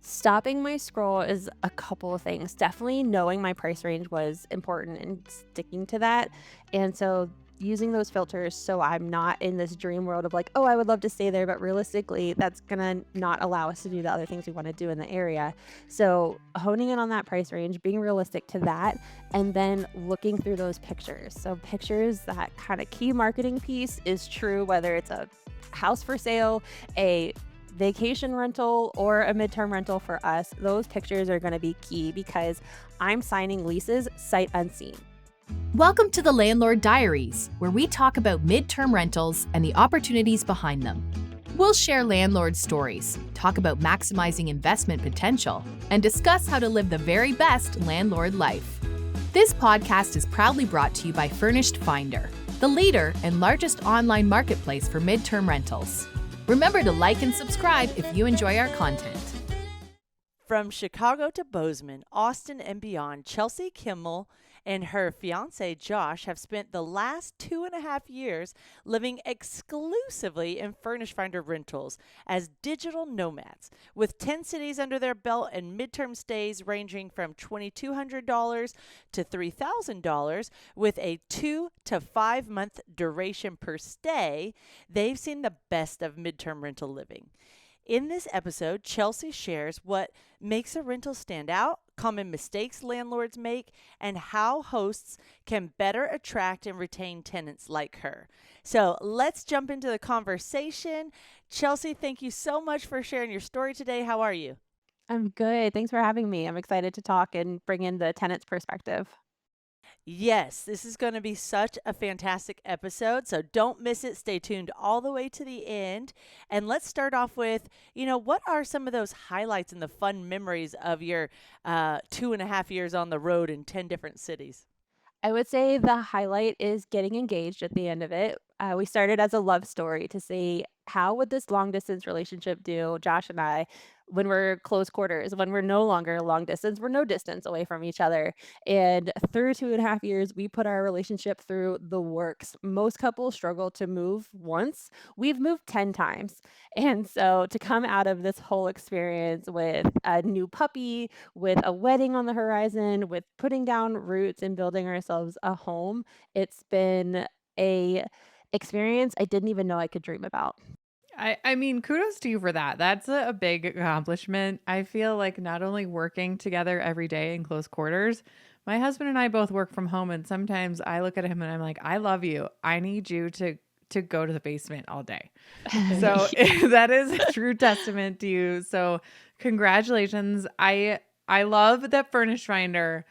Stopping my scroll is a couple of things. Definitely knowing my price range was important and sticking to that. And so using those filters so I'm not in this dream world of like, oh, I would love to stay there, but realistically, that's gonna not allow us to do the other things we want to do in the area. So honing in on that price range, being realistic to that, and then looking through those pictures. So pictures, that kind of key marketing piece is true, whether it's a house for sale, a vacation rental or a midterm rental for us, those pictures are going to be key because I'm signing leases sight unseen. Welcome to the Landlord Diaries, where we talk about midterm rentals and the opportunities behind them. We'll share landlord stories, talk about maximizing investment potential, and discuss how to live the very best landlord life. This podcast is proudly brought to you by Furnished Finder, the leader and largest online marketplace for midterm rentals. Remember to like and subscribe if you enjoy our content. From Chicago to Bozeman, Austin, and beyond, Chelsea Kimlel and her fiance Josh have spent the last 2.5 years living exclusively in Furnished Finder rentals as digital nomads, with 10 cities under their belt and midterm stays ranging from $2,200 to $3,000, with a 2 to 5 month duration per stay. They've seen the best of midterm rental living. In this episode, Chelsea shares what makes a rental stand out, common mistakes landlords make, and how hosts can better attract and retain tenants like her. So let's jump into the conversation. Chelsea, thank you so much for sharing your story today. How are you? I'm good. Thanks for having me. I'm excited to talk and bring in the tenant's perspective. Yes, this is going to be such a fantastic episode. So don't miss it. Stay tuned all the way to the end. And let's start off with, what are some of those highlights and the fun memories of your 2.5 years on the road in 10 different cities? I would say the highlight is getting engaged at the end of it. We started as a love story to see how would this long distance relationship do, Josh and I, when we're close quarters, when we're no longer long distance, we're no distance away from each other. And through 2.5 years, we put our relationship through the works. Most couples struggle to move once. We've moved 10 times. And so to come out of this whole experience with a new puppy, with a wedding on the horizon, with putting down roots and building ourselves a home, it's been a experience I didn't even know I could dream about. I mean, kudos to you for that. That's a big accomplishment. I feel like not only working together every day in close quarters, my husband and I both work from home, and sometimes I look at him and I'm like, I love you. I need you to go to the basement all day. So that is a true testament to you. So congratulations. I love that Furnished Finder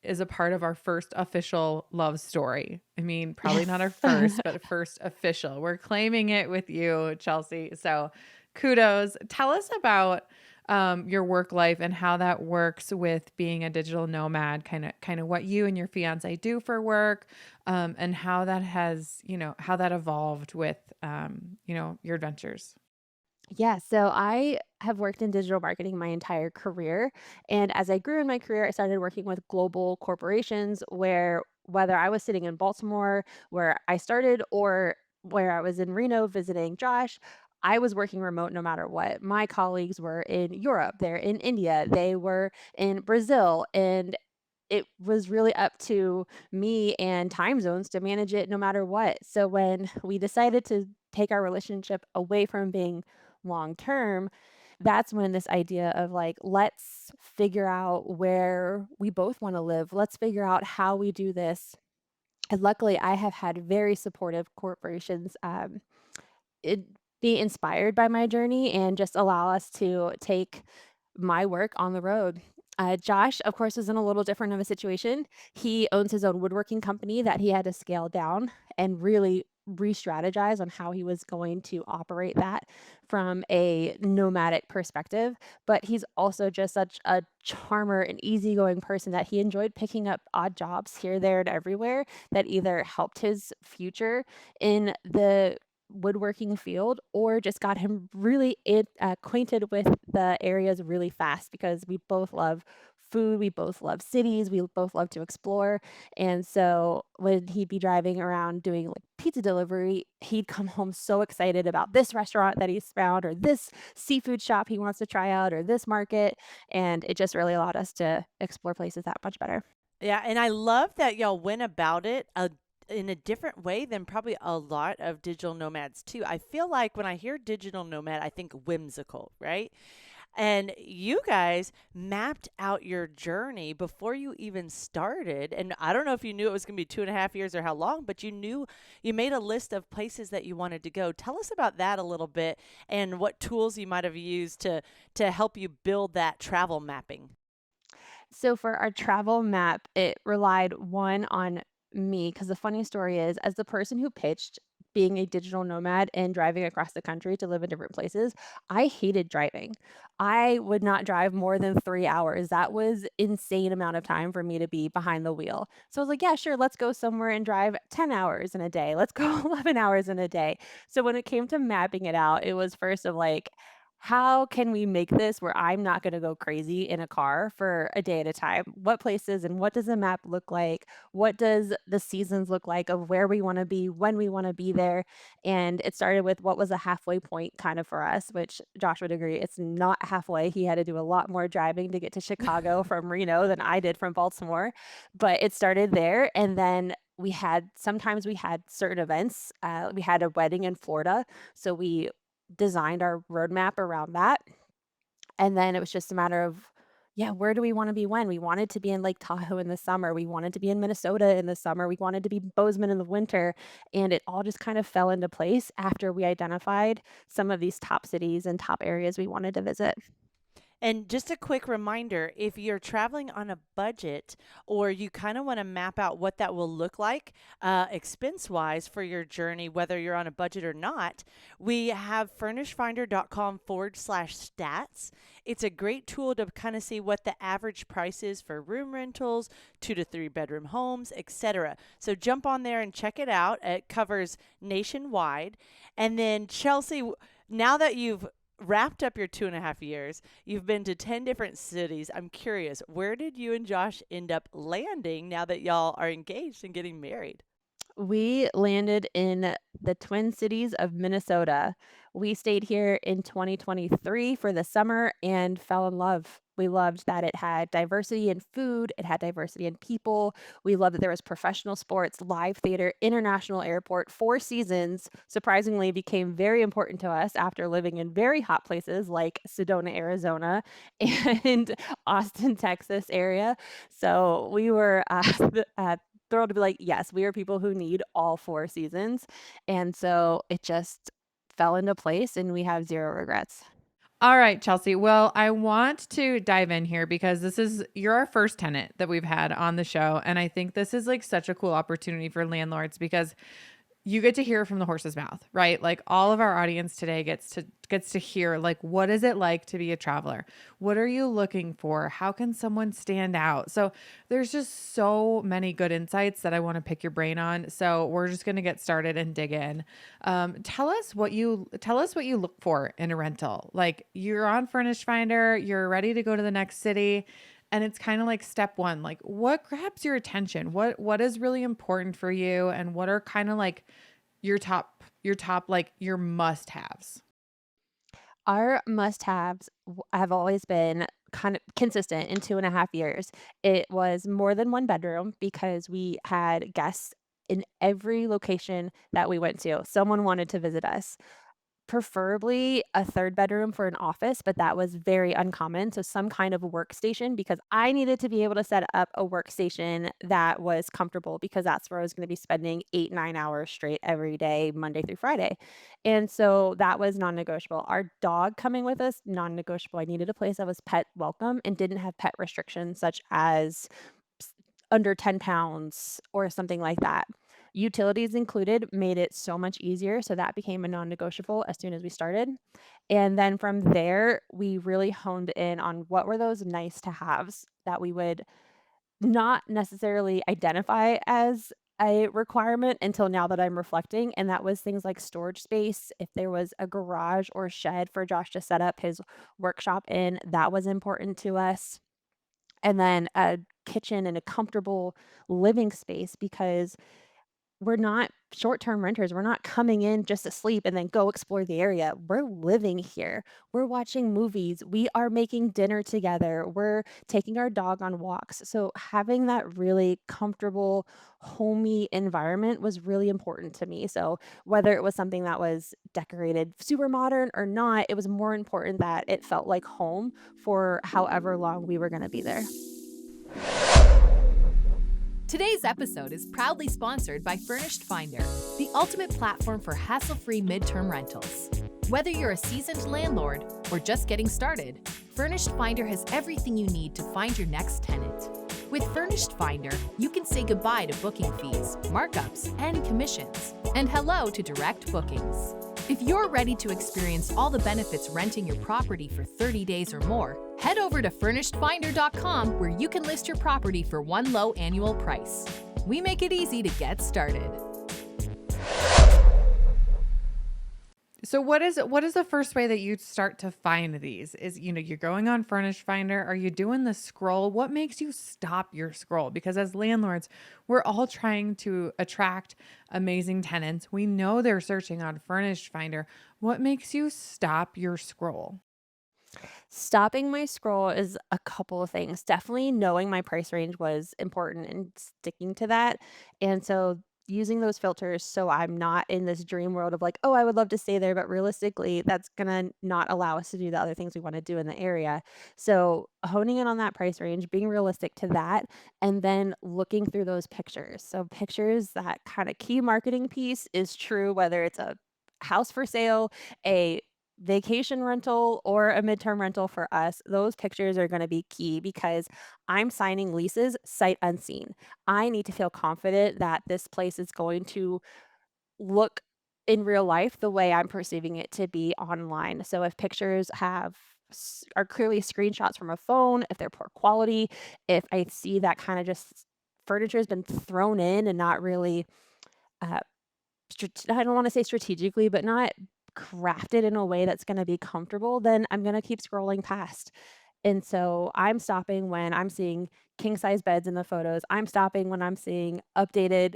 is a part of our first official love story. I mean, probably not our first, but first official. We're claiming it with you, Chelsea. So kudos. Tell us about your work life and how that works with being a digital nomad, kind of what you and your fiance do for work, and how that has, how that evolved with, your adventures. Yeah, so I have worked in digital marketing my entire career. And as I grew in my career, I started working with global corporations where whether I was sitting in Baltimore, where I started, or where I was in Reno visiting Josh, I was working remote no matter what. My colleagues were in Europe, they're in India, they were in Brazil, and it was really up to me and time zones to manage it no matter what. So when we decided to take our relationship away from being long term, that's when this idea of like, let's figure out where we both want to live. Let's figure out how we do this. And luckily, I have had very supportive corporations it, be inspired by my journey and just allow us to take my work on the road. Josh, of course, is in a little different of a situation. He owns his own woodworking company that he had to scale down and really re-strategize on how he was going to operate that from a nomadic perspective. But he's also just such a charmer and easygoing person that he enjoyed picking up odd jobs here, there, and everywhere that either helped his future in the woodworking field or just got him really acquainted with the areas really fast because we both love food, we both love cities, we both love to explore, and so when he'd be driving around doing, like, pizza delivery, he'd come home so excited about this restaurant that he's found or this seafood shop he wants to try out or this market, and it just really allowed us to explore places that much better. Yeah, and I love that y'all went about it in a different way than probably a lot of digital nomads too. I feel like when I hear digital nomad, I think whimsical, right? And you guys mapped out your journey before you even started. And I don't know if you knew it was going to be 2.5 years or how long, but you knew you made a list of places that you wanted to go. Tell us about that a little bit and what tools you might have used to help you build that travel mapping. So for our travel map, it relied one on me because the funny story is, as the person who pitched being a digital nomad and driving across the country to live in different places, I hated driving. I would not drive more than 3 hours. That was insane amount of time for me to be behind the wheel. So I was like, yeah, sure, let's go somewhere and drive 10 hours in a day. Let's go 11 hours in a day. So when it came to mapping it out, it was first of like, how can we make this where I'm not gonna go crazy in a car for a day at a time? What places and what does the map look like? What does the seasons look like of where we wanna be, when we wanna be there? And it started with what was a halfway point kind of for us, which Josh would agree, it's not halfway. He had to do a lot more driving to get to Chicago from Reno than I did from Baltimore, but it started there, and then sometimes we had certain events. We had a wedding in Florida, so we designed our roadmap around that. And then it was just a matter of, yeah, where do we want to be when? We wanted to be in Lake Tahoe in the summer. We wanted to be in Minnesota in the summer. We wanted to be Bozeman in the winter. And it all just kind of fell into place after we identified some of these top cities and top areas we wanted to visit. And just a quick reminder, if you're traveling on a budget or you kind of want to map out what that will look like expense wise for your journey, whether you're on a budget or not, we have furnishedfinder.com/stats. It's a great tool to kind of see what the average price is for room rentals, 2 to 3 bedroom homes, etc. So jump on there and check it out. It covers nationwide. And then, Chelsea, now that you've wrapped up your 2.5 years. You've been to 10 different cities. I'm curious, where did you and Josh end up landing now that y'all are engaged and getting married? We landed in the Twin Cities of Minnesota. We stayed here in 2023 for the summer and fell in love. We loved that it had diversity in food, it had diversity in people. We loved that there was professional sports, live theater, international airport, four seasons. Surprisingly, became very important to us after living in very hot places like Sedona, Arizona, and Austin, Texas area. So we were thrilled to be like, yes, we are people who need all four seasons. And so it just fell into place and we have zero regrets. All right, Chelsea. Well, I want to dive in here because you're our first tenant that we've had on the show. And I think this is like such a cool opportunity for landlords because you get to hear from the horse's mouth, right? Like all of our audience today gets to hear like what is it like to be a traveler? What are you looking for? How can someone stand out? So there's just so many good insights that I want to pick your brain on. So we're just going to get started and dig in. Tell us what you look for in a rental. Like you're on Furnished Finder, you're ready to go to the next city. And it's kind of like step one, like what grabs your attention? What is really important for you? And what are kind of like your top, like your must-haves? Our must-haves have always been kind of consistent in 2.5 years. It was more than one bedroom because we had guests in every location that we went to. Someone wanted to visit us. Preferably a third bedroom for an office, but that was very uncommon, so some kind of workstation because I needed to be able to set up a workstation that was comfortable because that's where I was gonna be spending 8, 9 hours straight every day, Monday through Friday, and so that was non-negotiable. Our dog coming with us, non-negotiable. I needed a place that was pet welcome and didn't have pet restrictions such as s under 10 pounds or something like that. Utilities included made it so much easier, so that became a non-negotiable as soon as we started, and then from there, we really honed in on what were those nice to haves that we would not necessarily identify as a requirement until now that I'm reflecting, and that was things like storage space. If there was a garage or shed for Josh to set up his workshop in, that was important to us. and then a kitchen and a comfortable living space because we're not short-term renters. We're not coming in just to sleep and then go explore the area. We're living here. We're watching movies. We are making dinner together. We're taking our dog on walks. So having that really comfortable, homey environment was really important to me. So whether it was something that was decorated super modern or not, it was more important that it felt like home for however long we were going to be there. Today's episode is proudly sponsored by Furnished Finder, the ultimate platform for hassle-free midterm rentals. Whether you're a seasoned landlord or just getting started, Furnished Finder has everything you need to find your next tenant. With Furnished Finder, you can say goodbye to booking fees, markups, and commissions, and hello to direct bookings. If you're ready to experience all the benefits renting your property for 30 days or more, head over to furnishedfinder.com where you can list your property for one low annual price. We make it easy to get started. So what is the first way that you start to find these? Is, you're going on Furnished Finder, are you doing the scroll? What makes you stop your scroll? Because as landlords, we're all trying to attract amazing tenants. We know they're searching on Furnished Finder. What makes you stop your scroll? Stopping my scroll is a couple of things. Definitely knowing my price range was important and sticking to that. And so using those filters so I'm not in this dream world of like, oh, I would love to stay there, but realistically, that's gonna not allow us to do the other things we want to do in the area. So honing in on that price range, being realistic to that, and then looking through those pictures. So pictures, that kind of key marketing piece is true, whether it's a house for sale, a vacation rental or a midterm rental for us, those pictures are going to be key because I'm signing leases sight unseen. I need to feel confident that this place is going to look in real life the way I'm perceiving it to be online. So if pictures are clearly screenshots from a phone, if they're poor quality, if I see that kind of just furniture has been thrown in and not really uh, I don't wanna say strategically, but not crafted in a way that's gonna be comfortable, then I'm gonna keep scrolling past. And so I'm stopping when I'm seeing king size beds in the photos. I'm stopping when I'm seeing updated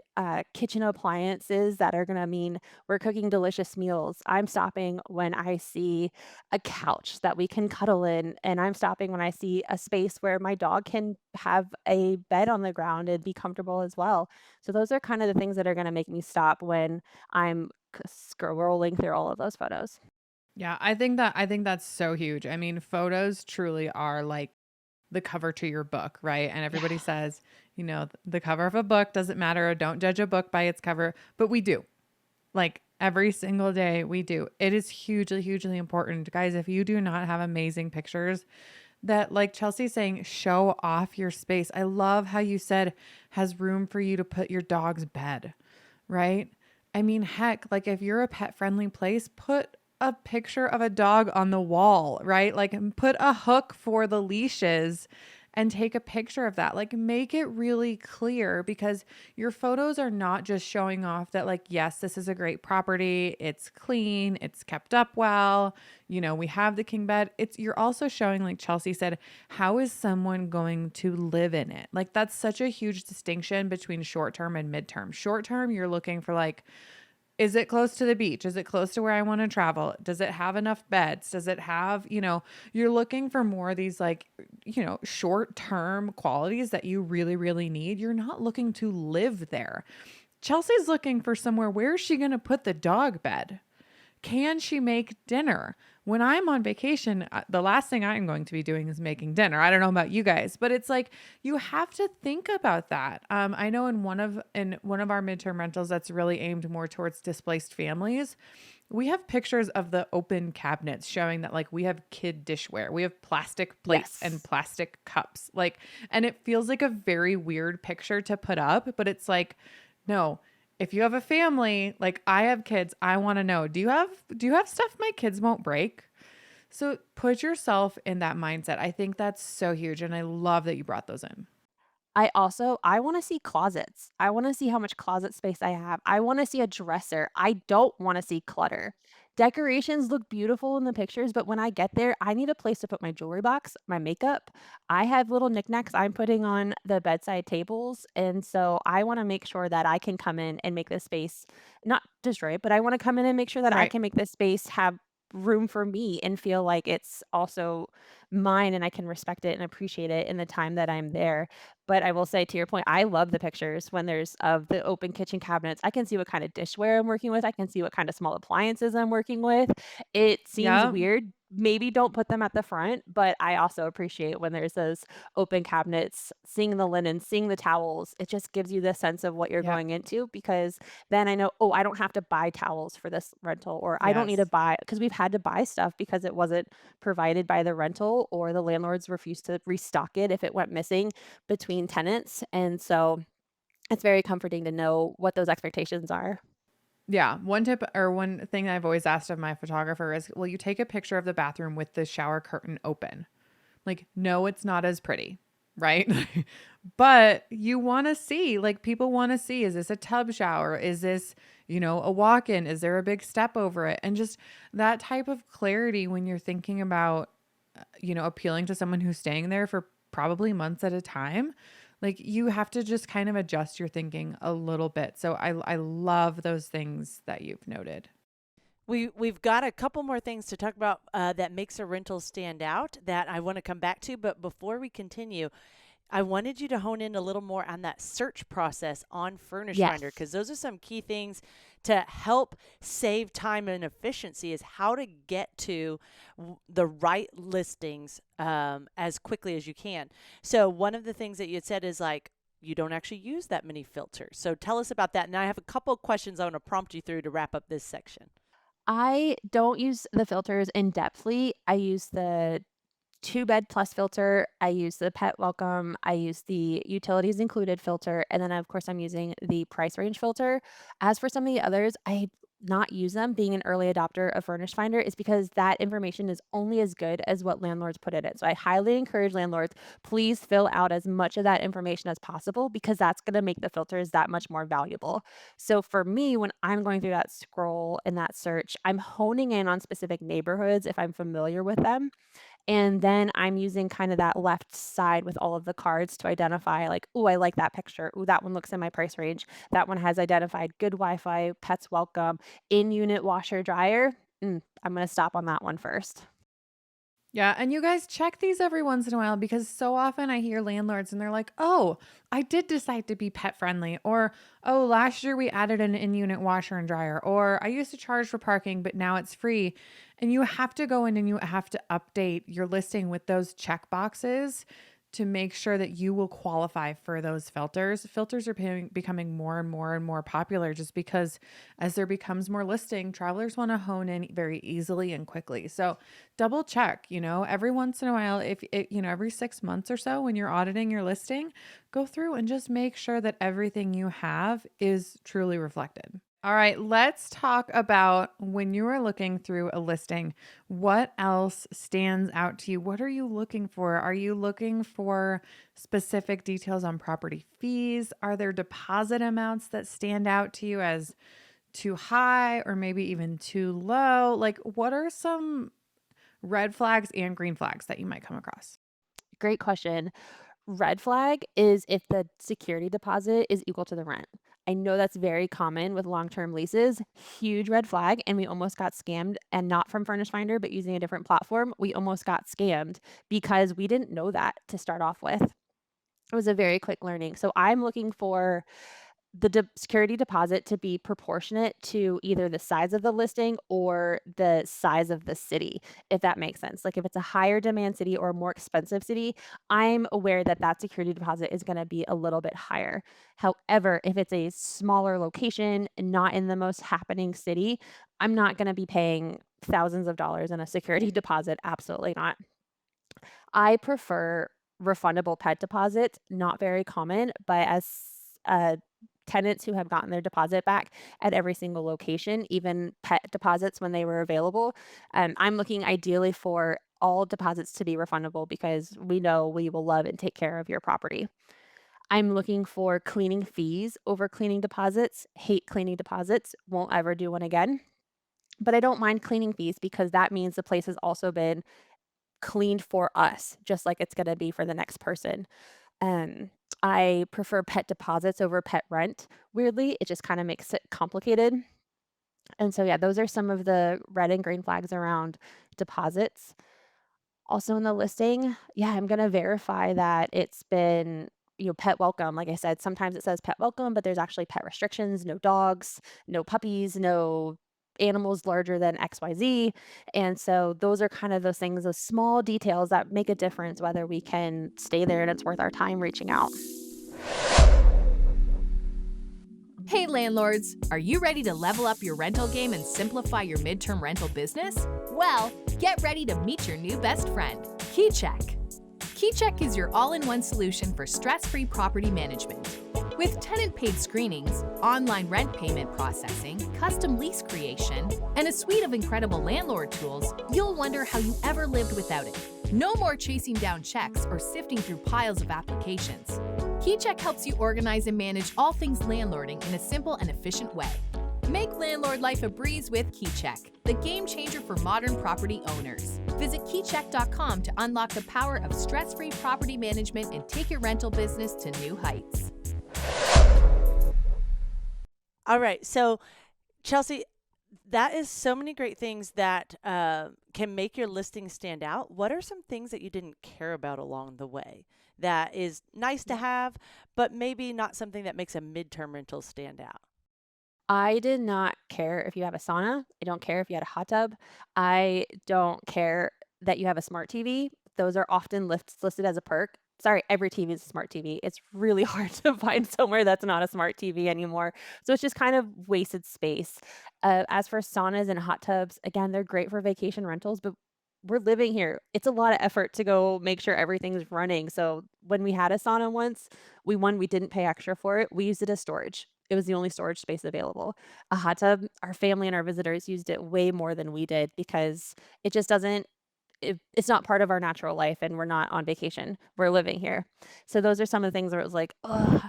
kitchen appliances that are going to mean we're cooking delicious meals. I'm stopping when I see a couch that we can cuddle in. And I'm stopping when I see a space where my dog can have a bed on the ground and be comfortable as well. So those are kind of the things that are going to make me stop when I'm scrolling through all of those photos. Yeah, I think that's so huge. I mean, photos truly are like the cover to your book, right? And Yeah. everybody says, the cover of a book doesn't matter. Don't judge a book by its cover, but we do. Like every single day we do. It is hugely, hugely important. Guys, if you do not have amazing pictures that, like Chelsea's saying, show off your space. I love how you said has room for you to put your dog's bed, right? I mean, heck, like if you're a pet friendly place, put a picture of a dog on the wall, right? Like put a hook for the leashes and take a picture of that. Like make it really clear because your photos are not just showing off that, like, yes, this is a great property. It's clean. It's kept up well. We have the king bed. You're also showing, like Chelsea said, how is someone going to live in it? Like that's such a huge distinction between short term and midterm. Short term, you're looking for like, is it close to the beach? Is it close to where I want to travel? Does it have enough beds? Does it have, you're looking for more of these like, short term qualities that you really, really need. You're not looking to live there. Chelsea's looking for somewhere. Where is she going to put the dog bed? Can she make dinner? When I'm on vacation, the last thing I'm going to be doing is making dinner. I don't know about you guys, but it's like you have to think about that. I know in one of our midterm rentals that's really aimed more towards displaced families, we have pictures of the open cabinets showing that like we have kid dishware, we have plastic plates and Yes. plastic cups, like, and it feels like a very weird picture to put up, but it's like, no, if you have a family, like I have kids, I want to know, do you have stuff my kids won't break? So put yourself in that mindset. I think that's so huge and I love that you brought those in. I wanna see closets. I wanna see how much closet space I have. I wanna see a dresser. I don't wanna see clutter. Decorations look beautiful in the pictures, but when I get there, I need a place to put my jewelry box, my makeup. I have little knickknacks I'm putting on the bedside tables, and so I wanna make sure that I can come in and make this space not destroy it, but I wanna come in and make sure that I Right. can make this space have room for me and feel like it's also mine and I can respect it and appreciate it in the time that I'm there. But I will say to your point, I love the pictures when there's of the open kitchen cabinets. I can see what kind of dishware I'm working with. I can see what kind of small appliances I'm working with. It seems Yeah. weird. Maybe don't put them at the front, but I also appreciate when there's those open cabinets, seeing the linen, seeing the towels. It just gives you the sense of what you're Yep. going into because then I know, oh, I don't have to buy towels for this rental, or I don't need to Yes. buy because we've had to buy stuff because it wasn't provided by the rental or the landlords refused to restock it if it went missing between tenants, and so it's very comforting to know what those expectations are. Yeah, one tip or one thing I've always asked of my photographer is, will you take a picture of the bathroom with the shower curtain open? Like, no, it's not as pretty, right? But you want to see, like, people want to see, is this a tub shower? Is this, a walk in? Is there a big step over it? And just that type of clarity when you're thinking about, appealing to someone who's staying there for probably months at a time. Like, you have to just kind of adjust your thinking a little bit. So I love those things that you've noted. We've got a couple more things to talk about that makes a rental stand out that I want to come back to. But before we continue, I wanted you to hone in a little more on that search process on Furnish Finder Yes. because those are some key things to help save time and efficiency is how to get to the right listings as quickly as you can. So one of the things that you had said is like you don't actually use that many filters. So tell us about that. And I have a couple of questions I want to prompt you through to wrap up this section. I don't use the filters in depthly. I use the 2 bed plus filter, I use the pet welcome, I use the utilities included filter, and then, of course, I'm using the price range filter. As for some of the others, I not use them. Being an early adopter of Furnished Finder is because that information is only as good as what landlords put in it. So I highly encourage landlords, please fill out as much of that information as possible because that's gonna make the filters that much more valuable. So for me, when I'm going through that scroll and that search, I'm honing in on specific neighborhoods if I'm familiar with them, and then I'm using kind of that left side with all of the cards to identify like, "Ooh, I like that picture. Ooh, that one looks in my price range. That one has identified good Wi-Fi, pets welcome, in-unit washer dryer. I'm gonna stop on that one first." Yeah, and you guys check these every once in a while because so often I hear landlords and they're like, "Oh, I did decide to be pet friendly," or "Oh, last year we added an in-unit washer and dryer," or "I used to charge for parking, but now it's free." And you have to go in and you have to update your listing with those check boxes to make sure that you will qualify for those filters. Filters are becoming more and more and more popular just because as there becomes more listing, travelers want to hone in very easily and quickly. So double check, every once in a while, if it, every 6 months or so when you're auditing your listing, go through and just make sure that everything you have is truly reflected. All right, let's talk about when you are looking through a listing, what else stands out to you? What are you looking for? Are you looking for specific details on property fees? Are there deposit amounts that stand out to you as too high or maybe even too low? Like, what are some red flags and green flags that you might come across? Great question. Red flag is if the security deposit is equal to the rent. I know that's very common with long-term leases. Huge red flag, and we almost got scammed, and not from Furnish Finder, but using a different platform. We almost got scammed because we didn't know that to start off with. It was a very quick learning. So I'm looking for the security deposit to be proportionate to either the size of the listing or the size of the city, if that makes sense. Like if it's a higher demand city or a more expensive city, I'm aware that that security deposit is going to be a little bit higher. However, if it's a smaller location and not in the most happening city, I'm not going to be paying thousands of dollars in a security deposit. Absolutely not. I prefer refundable pet deposits, not very common, but as tenants who have gotten their deposit back at every single location, even pet deposits when they were available, I'm looking ideally for all deposits to be refundable because we know we will love and take care of your property. I'm looking for cleaning fees over cleaning deposits. Hate cleaning deposits. Won't ever do one again. But I don't mind cleaning fees because that means the place has also been cleaned for us, just like it's gonna be for the next person. Um, I prefer pet deposits over pet rent. Weirdly, it just kinda makes it complicated. And so, yeah, those are some of the red and green flags around deposits. Also in the listing, yeah, I'm gonna verify that it's been, pet welcome. Like I said, sometimes it says pet welcome, but there's actually pet restrictions, no dogs, no puppies, no animals larger than XYZ. And so those are kind of those things, those small details that make a difference whether we can stay there and it's worth our time reaching out. Hey landlords, are you ready to level up your rental game and simplify your midterm rental business? Well, get ready to meet your new best friend, KeyCheck. KeyCheck is your all-in-one solution for stress-free property management. With tenant-paid screenings, online rent payment processing, custom lease creation, and a suite of incredible landlord tools, you'll wonder how you ever lived without it. No more chasing down checks or sifting through piles of applications. KeyCheck helps you organize and manage all things landlording in a simple and efficient way. Make landlord life a breeze with KeyCheck, the game changer for modern property owners. Visit keycheck.com to unlock the power of stress-free property management and take your rental business to new heights. All right. So, Chelsea, that is so many great things that can make your listing stand out. What are some things that you didn't care about along the way that is nice to have, but maybe not something that makes a midterm rental stand out? I did not care if you have a sauna. I don't care if you had a hot tub. I don't care that you have a smart TV. Those are often listed as a perk. Sorry, every TV is a smart TV. It's really hard to find somewhere that's not a smart TV anymore. So it's just kind of wasted space. As for saunas and hot tubs, again, they're great for vacation rentals, but we're living here. It's a lot of effort to go make sure everything's running. So when we had a sauna once, we didn't pay extra for it. We used it as storage. It was the only storage space available. A hot tub, our family and our visitors used it way more than we did because it just doesn't it's not part of our natural life and we're not on vacation. We're living here. So those are some of the things where it was like, ugh.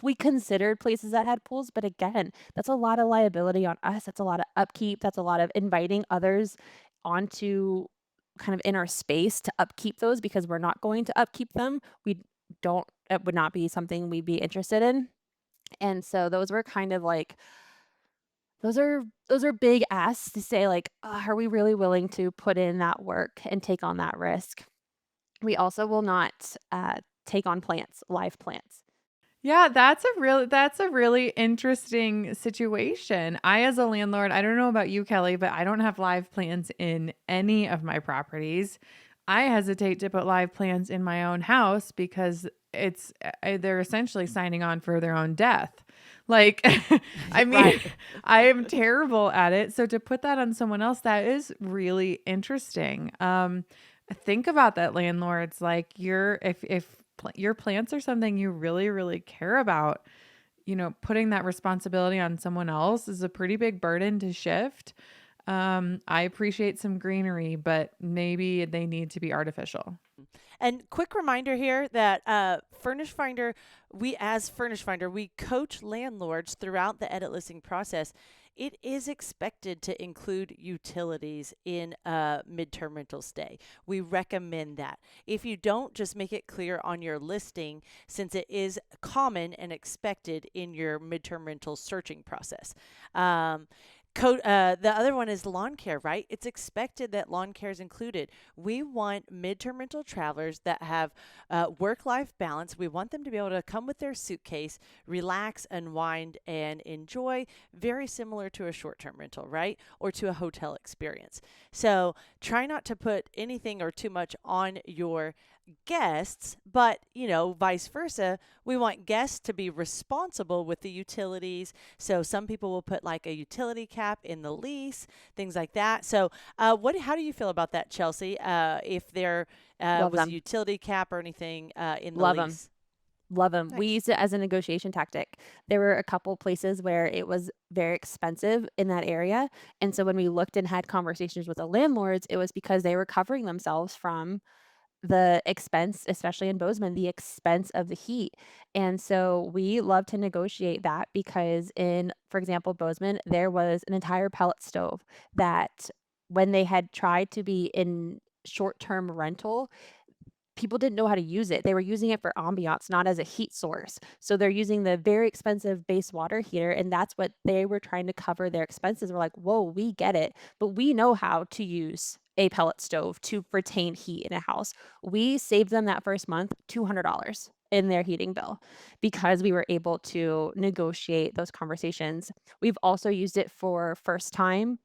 We considered places that had pools, but again, that's a lot of liability on us. That's a lot of upkeep. That's a lot of inviting others onto kind of in our space to upkeep those because we're not going to upkeep them. We don't, it would not be something we'd be interested in. And so those were kind of like those are big asks to say like, are we really willing to put in that work and take on that risk? We also will not take on plants, live plants. Yeah, that's a really interesting situation. I as a landlord, I don't know about you, Kelly, but I don't have live plants in any of my properties. I hesitate to put live plants in my own house because they're essentially signing on for their own death. Like I mean, Right. I am terrible at it. So to put that on someone else, that is really interesting. Think about that, landlords. Like if your plants are something you really, really care about, putting that responsibility on someone else is a pretty big burden to shift. I appreciate some greenery, but maybe they need to be artificial. And quick reminder here that Furnished Finder, we coach landlords throughout the edit listing process. It is expected to include utilities in a midterm rental stay. We recommend that. If you don't, just make it clear on your listing since it is common and expected in your midterm rental searching process. The other one is lawn care, right? It's expected that lawn care is included. We want midterm rental travelers that have work-life balance. We want them to be able to come with their suitcase, relax, unwind, and enjoy, very similar to a short-term rental, right? Or to a hotel experience. So try not to put anything or too much on your guests, but vice versa. We want guests to be responsible with the utilities. So some people will put like a utility cap in the lease, things like that. So how do you feel about that, Chelsea? If there Love was a them. utility cap or anything in the Love them. lease? Love them. We Nice. used it as a negotiation tactic. There were a couple places where it was very expensive in that area. And so when we looked and had conversations with the landlords, it was because they were covering themselves from the expense, especially in Bozeman, the expense of the heat. And so we love to negotiate that because in, for example, Bozeman, there was an entire pellet stove that when they had tried to be in short-term rental, people didn't know how to use it. They were using it for ambiance, not as a heat source. So they're using the very expensive base water heater, and that's what they were trying to cover their expenses. We're like, whoa, we get it, but we know how to use a pellet stove to retain heat in a house. We saved them that first month $200 in their heating bill because we were able to negotiate those conversations. We've also used it for first time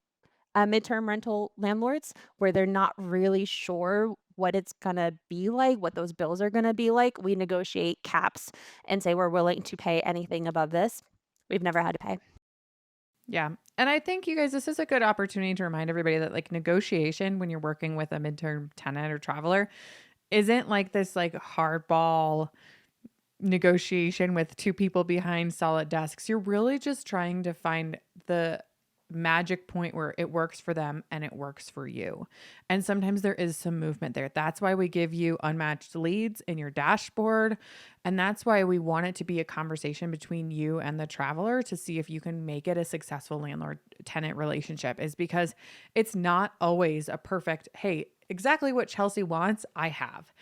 midterm rental landlords where they're not really sure what it's gonna be like, what those bills are gonna be like. We negotiate caps and say we're willing to pay anything above this. We've never had to pay. Yeah. And I think you guys, this is a good opportunity to remind everybody that like negotiation when you're working with a midterm tenant or traveler isn't like this like hardball negotiation with two people behind solid desks. You're really just trying to find the magic point where it works for them and it works for you. And sometimes there is some movement there. That's why we give you unmatched leads in your dashboard. And that's why we want it to be a conversation between you and the traveler to see if you can make it a successful landlord tenant relationship, is because it's not always a perfect, hey, exactly what Chelsea wants, I have.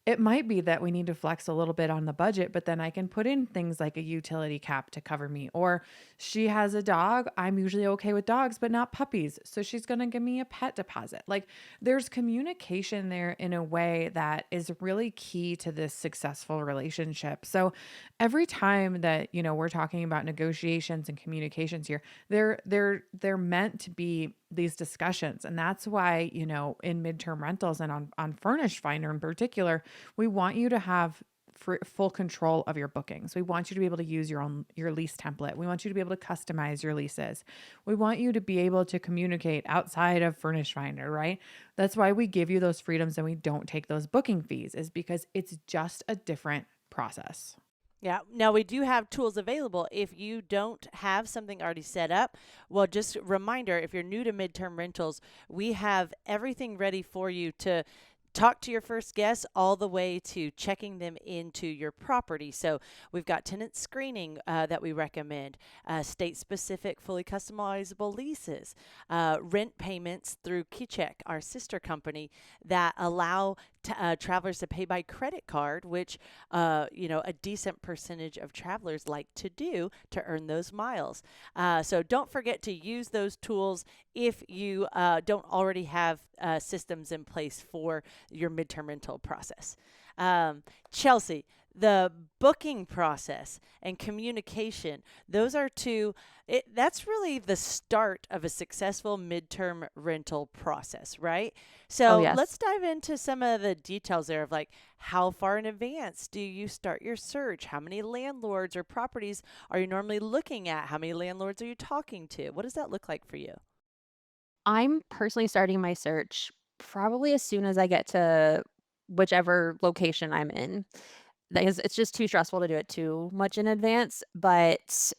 It might be that we need to flex a little bit on the budget, but then I can put in things like a utility cap to cover me. Or she has a dog. I'm usually okay with dogs, but not puppies. So she's going to give me a pet deposit. Like there's communication there in a way that is really key to this successful relationship. So every time that, we're talking about negotiations and communications here, they're meant to be these discussions. And that's why, in midterm rentals and on Furnished Finder in particular, we want you to have full control of your bookings. We want you to be able to use your lease template. We want you to be able to customize your leases. We want you to be able to communicate outside of Furnished Finder, right? That's why we give you those freedoms and we don't take those booking fees, is because it's just a different process. Yeah. Now we do have tools available. If you don't have something already set up, well, just a reminder, if you're new to midterm rentals, we have everything ready for you to talk to your first guests all the way to checking them into your property. So we've got tenant screening that we recommend, state specific, fully customizable leases, rent payments through KeyCheck, our sister company, that allow travelers to pay by credit card, which a decent percentage of travelers like to do to earn those miles. So don't forget to use those tools if you don't already have systems in place for your midterm rental process. Chelsea, the booking process and communication, those are that's really the start of a successful midterm rental process, right? Oh, So let's yes. dive into some of the details there of like how far in advance do you start your search? How many landlords or properties are you normally looking at? How many landlords are you talking to? What does that look like for you? I'm personally starting my search probably as soon as I get to whichever location I'm in. Because it's just too stressful to do it too much in advance. But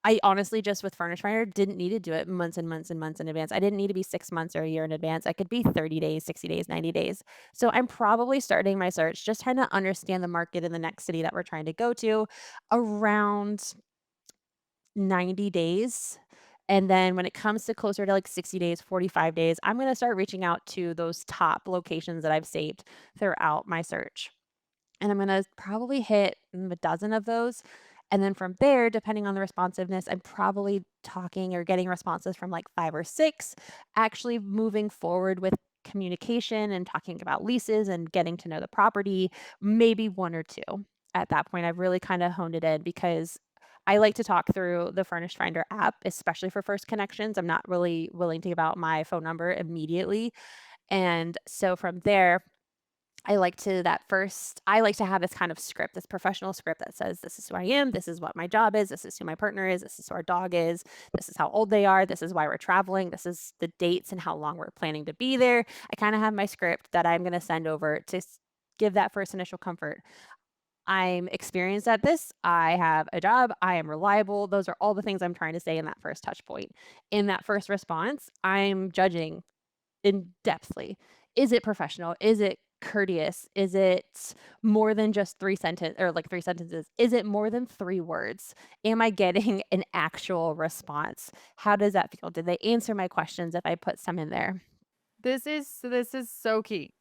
I honestly just with Furnish Finder didn't need to do it months and months and months in advance. I didn't need to be 6 months or a year in advance. I could be 30 days, 60 days, 90 days. So I'm probably starting my search just trying to understand the market in the next city that we're trying to go to around 90 days. And then when it comes to closer to like 60 days, 45 days, I'm going to start reaching out to those top locations that I've saved throughout my search. And I'm gonna probably hit a dozen of those. And then from there, depending on the responsiveness, I'm probably talking or getting responses from like 5 or 6, actually moving forward with communication and talking about leases and getting to know the property, maybe 1 or 2. At that point, I've really kinda honed it in because I like to talk through the Furnished Finder app, especially for first connections. I'm not really willing to give out my phone number immediately. And so from there, I like to have this kind of script, this professional script that says, "This is who I am, this is what my job is, this is who my partner is, this is who our dog is, this is how old they are, this is why we're traveling, this is the dates and how long we're planning to be there." I kinda have my script that I'm gonna send over to give that first initial comfort. I'm experienced at this, I have a job, I am reliable, those are all the things I'm trying to say in that first touch point. In that first response, I'm judging in depthly. Is it professional? Is it courteous? Is it more than just 3 sentences? Is it more than 3 words? Am I getting an actual response? How does that feel? Did they answer my questions if I put some in there? This is so key.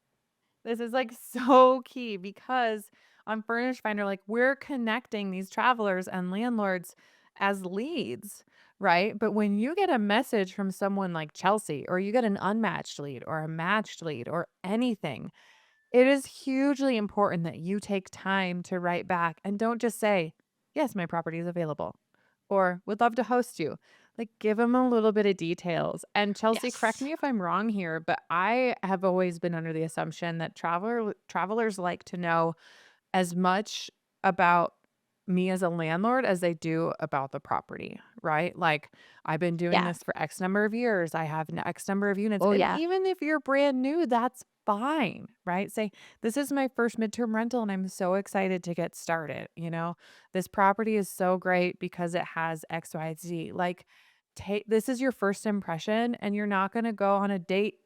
This is like so key because on Furnished Finder, like we're connecting these travelers and landlords as leads, right? But when you get a message from someone like Chelsea, or you get an unmatched lead or a matched lead or anything, it is hugely important that you take time to write back and don't just say, "Yes, my property is available," or "Would love to host you." Like, give them a little bit of details. And Chelsea, correct Yes. me if I'm wrong here, but I have always been under the assumption that travelers like to know as much about me as a landlord as they do about the property, right? Like, I've been doing Yeah. this for X number of years. I have X number of units. Oh, And yeah. even if you're brand new, that's fine, right? Say, this is my first midterm rental and I'm so excited to get started. This property is so great because it has XYZ. Like, this is your first impression, and you're not going to go on a date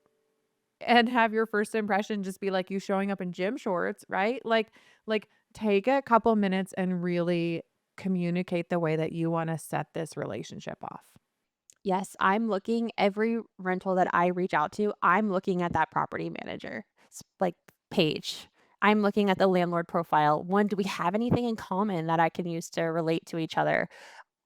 and have your first impression just be like you showing up in gym shorts, right? Like take a couple minutes and really communicate the way that you want to set this relationship off. Yes, I'm looking every rental that I reach out to, I'm looking at that property manager like page. I'm looking at the landlord profile. One, do we have anything in common that I can use to relate to each other?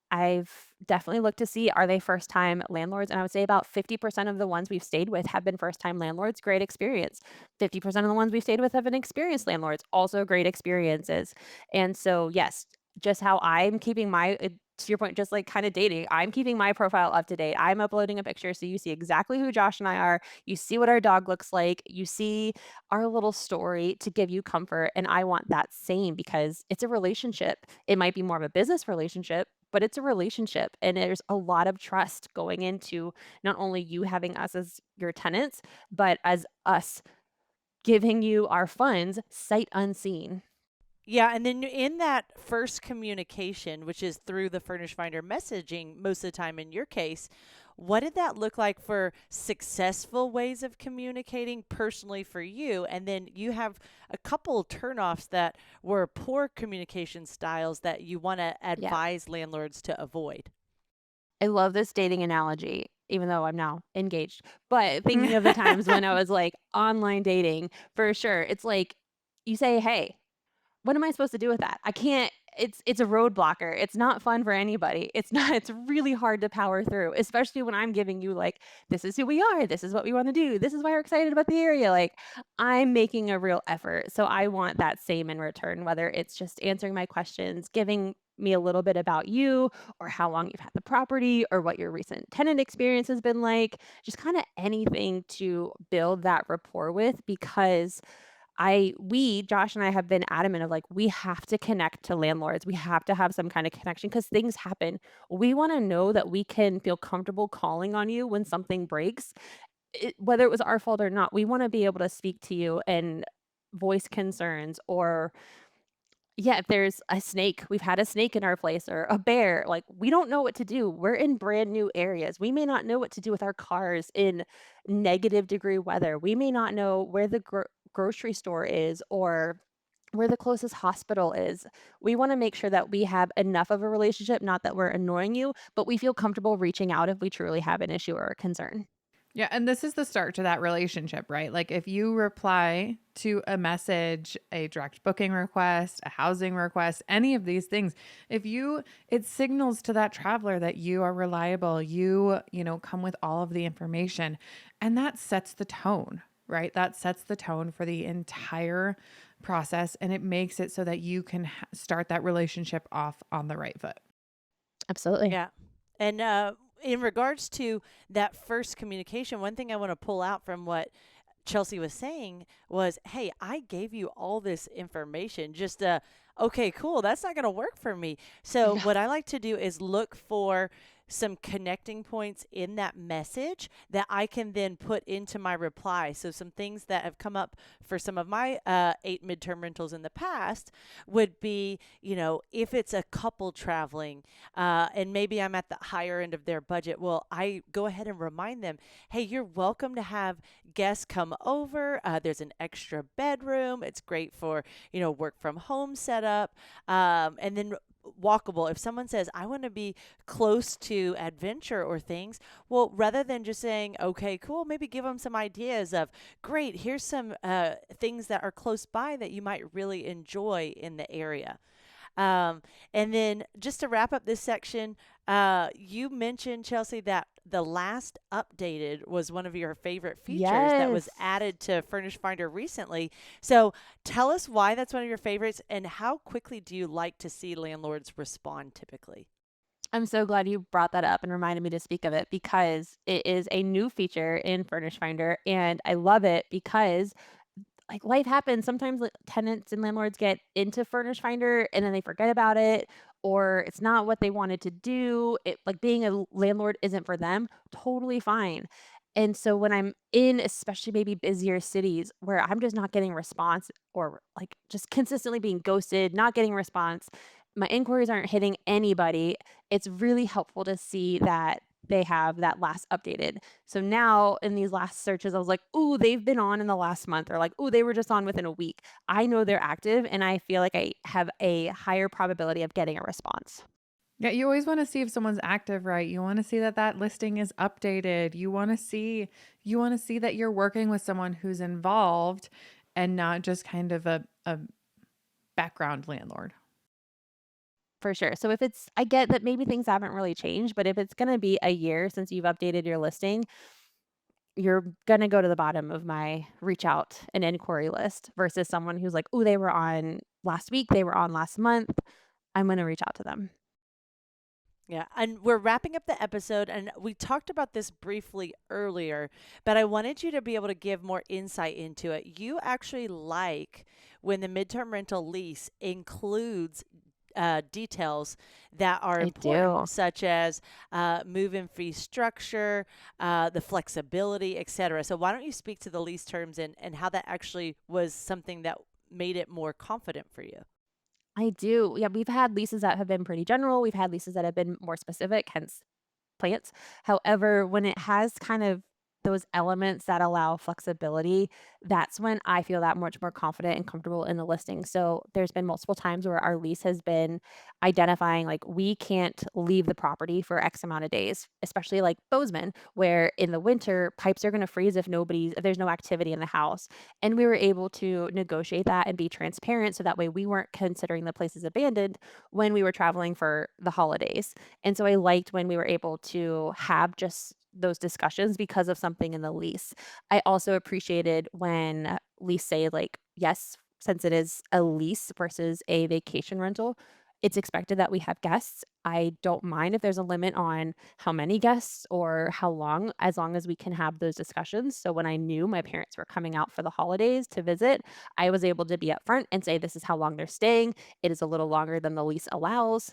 I've definitely looked to see, are they first time landlords? And I would say about 50% of the ones we've stayed with have been first time landlords, great experience. 50% of the ones we've stayed with have been experienced landlords, also great experiences. And so, yes, just how I'm keeping to your point, just like kind of dating, I'm keeping my profile up to date. I'm uploading a picture so you see exactly who Josh and I are. You see what our dog looks like. You see our little story to give you comfort. And I want that same because it's a relationship. It might be more of a business relationship, but it's a relationship. And there's a lot of trust going into not only you having us as your tenants, but as us giving you our funds sight unseen. Yeah, and then in that first communication, which is through the Furnish Finder messaging most of the time in your case, what did that look like for successful ways of communicating personally for you? And then you have a couple turnoffs that were poor communication styles that you want to Yeah. advise landlords to avoid. I love this dating analogy, even though I'm now engaged. But thinking of the times when I was like online dating, for sure, it's like you say, hey, what am I supposed to do with that? I can't it's a roadblocker. It's not fun for anybody. It's not it's really hard to power through, especially when I'm giving you like this is who we are, this is what we want to do, this is why we're excited about the area. Like I'm making a real effort. So I want that same in return, whether it's just answering my questions, giving me a little bit about you or how long you've had the property or what your recent tenant experience has been like, just kind of anything to build that rapport with because Josh and I have been adamant of like, we have to connect to landlords. We have to have some kind of connection because things happen. We want to know that we can feel comfortable calling on you when something breaks, whether it was our fault or not. We want to be able to speak to you and voice concerns or yeah, if there's a snake, we've had a snake in our place or a bear, like we don't know what to do. We're in brand new areas. We may not know what to do with our cars in negative degree weather. We may not know where the grocery store is or where the closest hospital is. We want to make sure that we have enough of a relationship, not that we're annoying you, but we feel comfortable reaching out if we truly have an issue or a concern. Yeah, and this is the start to that relationship, right? Like if you reply to a message, a direct booking request, a housing request, any of these things, it signals to that traveler that you are reliable, you come with all of the information, and that sets the tone, right? That sets the tone for the entire process, and it makes it so that you can start that relationship off on the right foot. Absolutely. Yeah. And in regards to that first communication, one thing I want to pull out from what Chelsea was saying was, hey, I gave you all this information. Just, okay, cool. That's not going to work for me. So, No. what I like to do is look for some connecting points in that message that I can then put into my reply. So some things that have come up for some of my 8 midterm rentals in the past would be, if it's a couple traveling, and maybe I'm at the higher end of their budget, well, I go ahead and remind them, hey, you're welcome to have guests come over. There's an extra bedroom. It's great for, work from home setup. And then walkable. If someone says, I want to be close to adventure or things, well, rather than just saying, okay, cool, maybe give them some ideas of, great, here's some things that are close by that you might really enjoy in the area. And then just to wrap up this section, you mentioned, Chelsea, that the last updated was one of your favorite features that was Yes. added to Furnished Finder recently. So tell us why that's one of your favorites and how quickly do you like to see landlords respond typically? I'm so glad you brought that up and reminded me to speak of it because it is a new feature in Furnish Finder, and I love it because like life happens. Sometimes like, tenants and landlords get into Furnish Finder and then they forget about it, or it's not what they wanted to do. It like being a landlord isn't for them. Totally fine. And so when I'm in, especially maybe busier cities where I'm just not getting response or like just consistently being ghosted, not getting response, my inquiries aren't hitting anybody. It's really helpful to see that they have that last updated. So now in these last searches, I was like, "Ooh, they've been on in the last month," or like, "Ooh, they were just on within a week." I know they're active, and I feel like I have a higher probability of getting a response. Yeah, you always want to see if someone's active, right? You want to see that that listing is updated. You want to see that you're working with someone who's involved and not just kind of a background landlord. For sure. So if it's I get that maybe things haven't really changed, but if it's gonna be a year since you've updated your listing, you're gonna go to the bottom of my reach out and inquiry list versus someone who's like, "Ooh, they were on last week, they were on last month." I'm gonna reach out to them. Yeah, and we're wrapping up the episode, and we talked about this briefly earlier, but I wanted you to be able to give more insight into it. You actually like when the midterm rental lease includes details that are I important, do. such as move-in fee structure, the flexibility, etc. So why don't you speak to the lease terms and how that actually was something that made it more confident for you? I do. Yeah, we've had leases that have been pretty general. We've had leases that have been more specific, hence plants. However, when it has kind of those elements that allow flexibility, that's when I feel that much more confident and comfortable in the listing. So there's been multiple times where our lease has been identifying like we can't leave the property for X amount of days, especially like Bozeman, where in the winter pipes are going to freeze if there's no activity in the house. And we were able to negotiate that and be transparent so that way we weren't considering the places abandoned when we were traveling for the holidays. And so I liked when we were able to have just those discussions because of something in the lease. I also appreciated when lease say like, yes, since it is a lease versus a vacation rental, it's expected that we have guests. I don't mind if there's a limit on how many guests or how long, as long as we can have those discussions. So when I knew my parents were coming out for the holidays to visit, I was able to be upfront and say, this is how long they're staying. It is a little longer than the lease allows.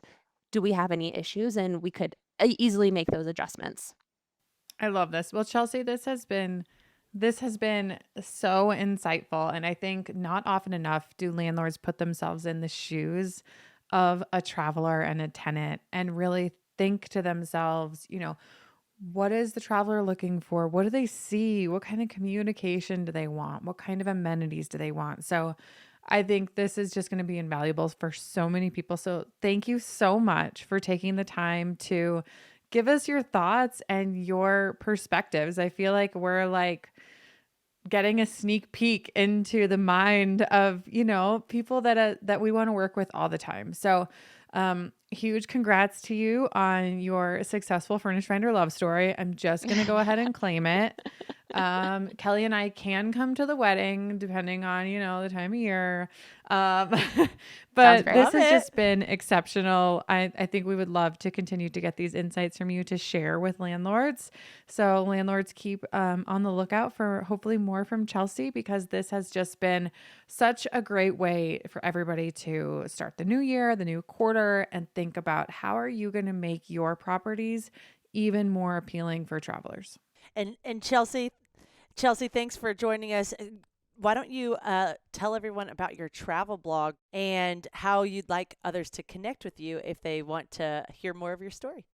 Do we have any issues? And we could easily make those adjustments. I love this. Well, Chelsea, this has been so insightful, and I think not often enough do landlords put themselves in the shoes of a traveler and a tenant and really think to themselves, what is the traveler looking for? What do they see? What kind of communication do they want? What kind of amenities do they want? So I think this is just going to be invaluable for so many people. So thank you so much for taking the time to give us your thoughts and your perspectives. I feel like we're like getting a sneak peek into the mind of, people that we want to work with all the time. So, huge congrats to you on your successful Furnished Finder love story. I'm just going to go ahead and claim it. Kelly and I can come to the wedding depending on, the time of year. Um, Sounds but great. this Love has it. just been exceptional. I think we would love to continue to get these insights from you to share with landlords. So landlords, keep on the lookout for hopefully more from Chelsea, because this has just been such a great way for everybody to start the new year, the new quarter, and think about how are you going to make your properties even more appealing for travelers. And Chelsea, thanks for joining us. Why don't you tell everyone about your travel blog and how you'd like others to connect with you if they want to hear more of your story?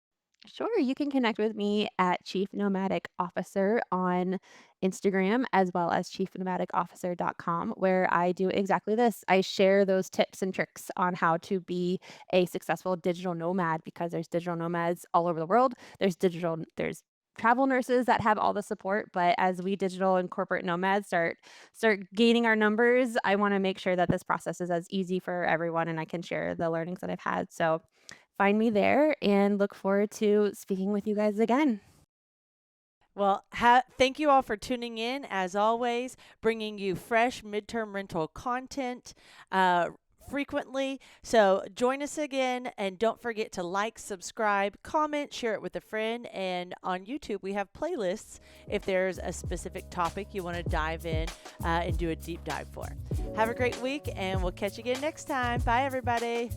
Sure, you can connect with me at Chief Nomadic Officer on Instagram as well as chiefnomadic.officer.com, where I do exactly this. I share those tips and tricks on how to be a successful digital nomad, because there's digital nomads all over the world. There's travel nurses that have all the support, but as we digital and corporate nomads start gaining our numbers, I want to make sure that this process is as easy for everyone and I can share the learnings that I've had. So find me there and look forward to speaking with you guys again. Well, thank you all for tuning in, as always, bringing you fresh midterm rental content frequently. So join us again, and don't forget to like, subscribe, comment, share it with a friend. And on YouTube, we have playlists if there's a specific topic you want to dive in and do a deep dive for. Have a great week, and we'll catch you again next time. Bye, everybody.